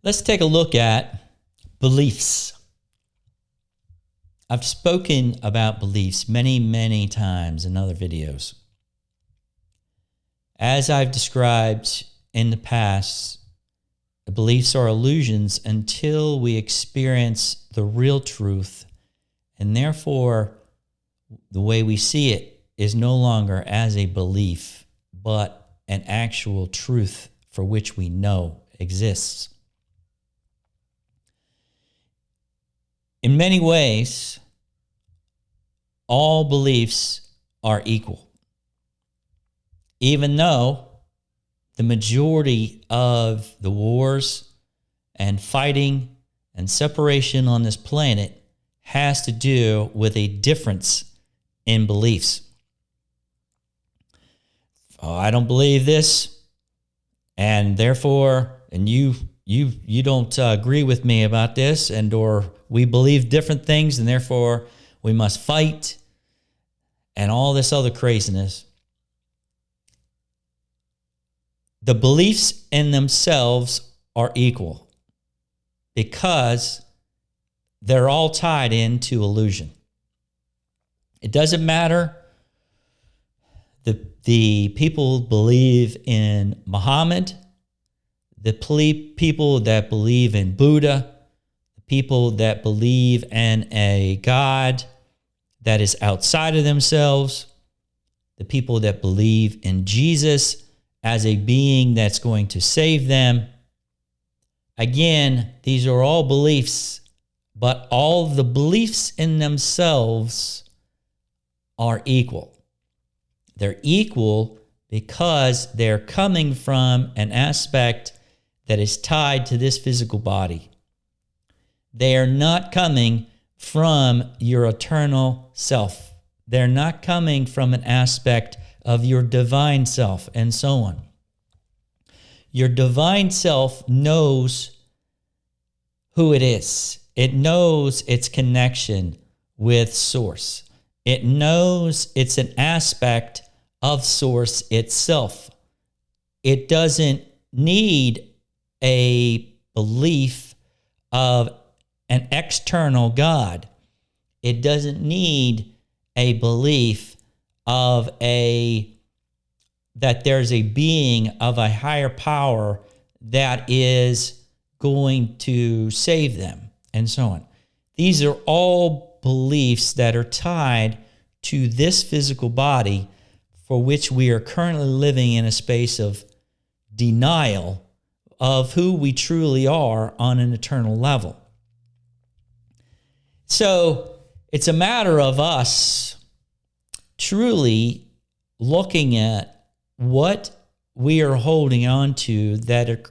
Let's take a look at beliefs. I've spoken about beliefs many, many times in other videos. As I've described in the past, beliefs are illusions until we experience the real truth, and therefore the way we see it is no longer as a belief, but an actual truth for which we know exists. In many ways, all beliefs are equal, even though the majority of the wars and fighting and separation on this planet has to do with a difference in beliefs. Oh, I don't believe this, and therefore, and you don't agree with me about this, and or we believe different things, and therefore we must fight, and all this other craziness. The beliefs in themselves are equal because they're all tied into illusion. It doesn't matter. The people believe in Muhammad, the people that believe in Buddha, the people that believe in a God that is outside of themselves, the people that believe in Jesus as a being that's going to save them. Again, these are all beliefs, but all the beliefs in themselves are equal. They're equal because they're coming from an aspect that is tied to this physical body. They are not coming from your eternal self. They're not coming from an aspect of your divine self, and so on. Your divine self knows who it is. It knows its connection with Source. It knows it's an aspect of Source itself. It doesn't need a belief of an external God. It doesn't need a belief of that there's a being of a higher power that is going to save them, and so on. These are all beliefs that are tied to this physical body for which we are currently living in a space of denial of who we truly are on an eternal level. So it's a matter of us truly looking at what we are holding on to that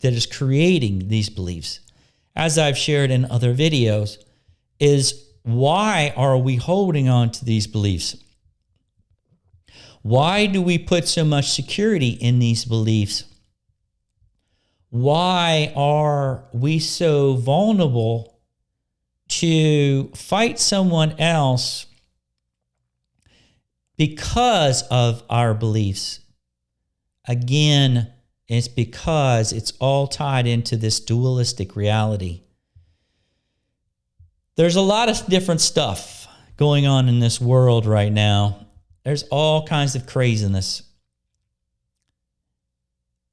is creating these beliefs. As I've shared in other videos, is why are we holding on to these beliefs? Why do we put so much security in these beliefs? Why are we so vulnerable to fight someone else because of our beliefs? Again, it's because it's all tied into this dualistic reality. There's a lot of different stuff going on in this world right now. There's all kinds of craziness.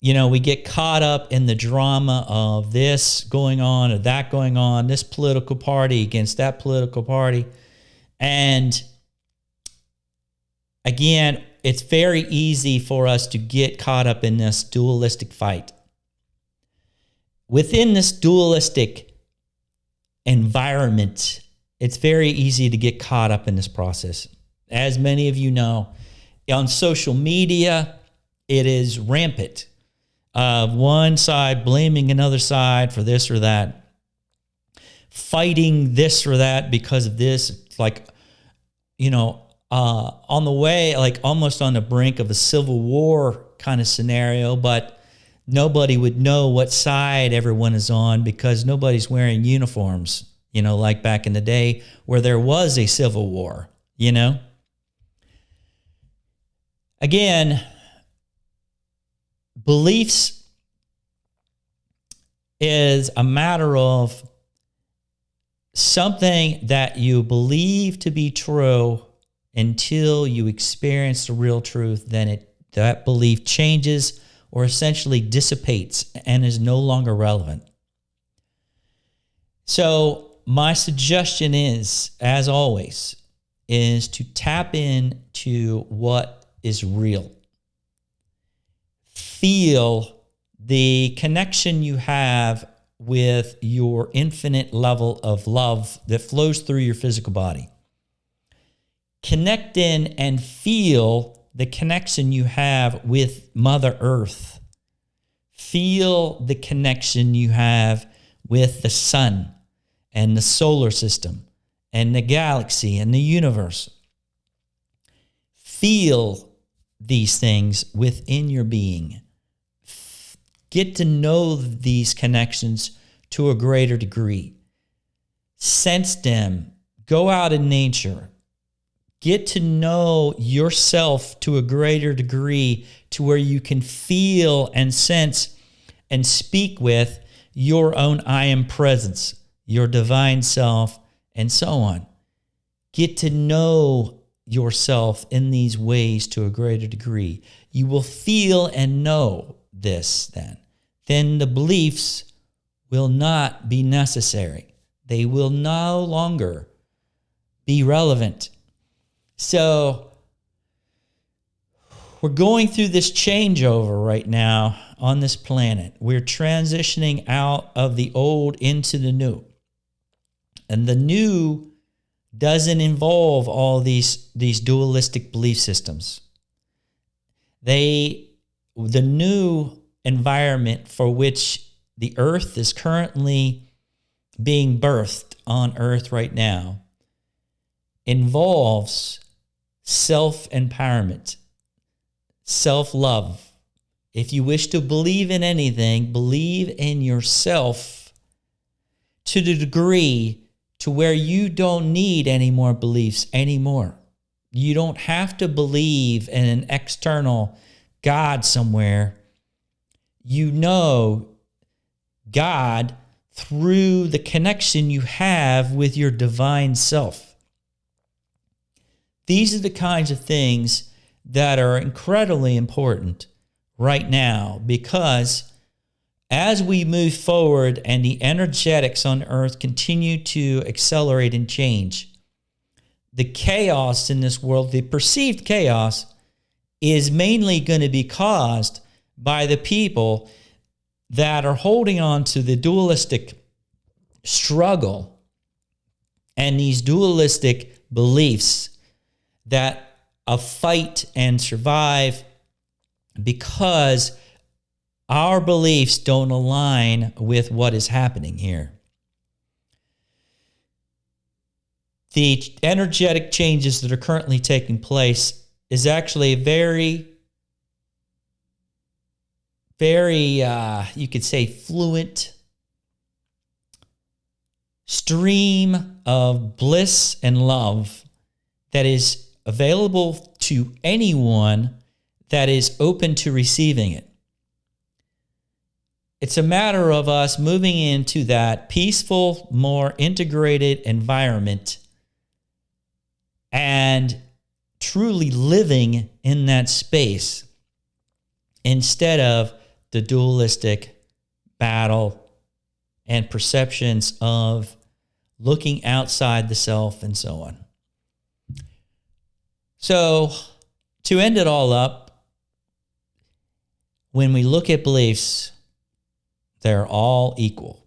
You know, we get caught up in the drama of this going on or that going on, this political party against that political party. And again, it's very easy for us to get caught up in this dualistic fight. Within this dualistic environment, it's very easy to get caught up in this process. As many of you know, on social media, it is rampant. One side blaming another side for this or that, fighting this or that because of this. It's like, you know, on the way, like almost on the brink of a civil war kind of scenario, but nobody would know what side everyone is on because nobody's wearing uniforms, you know, like back in the day where there was a civil war, you know. Again, beliefs is a matter of something that you believe to be true until you experience the real truth. Then that belief changes or essentially dissipates and is no longer relevant. So my suggestion is, as always, is to tap into what is real. Feel the connection you have with your infinite level of love that flows through your physical body. Connect in and feel the connection you have with Mother Earth. Feel the connection you have with the sun and the solar system and the galaxy and the universe. Feel these things within your being. Get to know these connections to a greater degree. Sense them. Go out in nature. Get to know yourself to a greater degree to where you can feel and sense and speak with your own I am presence, your divine self, and so on. Get to know yourself in these ways to a greater degree. You will feel and know this then. Then the beliefs will not be necessary. They will no longer be relevant. So we're going through this changeover right now on this planet. We're transitioning out of the old into the new. And the new doesn't involve all these dualistic belief systems. The new environment for which the earth is currently being birthed on earth right now involves self-empowerment, self-love. If you wish to believe in anything, believe in yourself to the degree to where you don't need any more beliefs anymore. You don't have to believe in an external God somewhere. You know God through the connection you have with your divine self. These are the kinds of things that are incredibly important right now, because as we move forward and the energetics on earth continue to accelerate and change, the chaos in this world, the perceived chaos, is mainly going to be caused by the people that are holding on to the dualistic struggle and these dualistic beliefs that fight and survive because our beliefs don't align with what is happening here. The energetic changes that are currently taking place is actually a very, you could say, fluent stream of bliss and love that is available to anyone that is open to receiving it. It's a matter of us moving into that peaceful, more integrated environment and truly living in that space instead of the dualistic battle and perceptions of looking outside the self and so on. So, to end it all up, when we look at beliefs, they're all equal.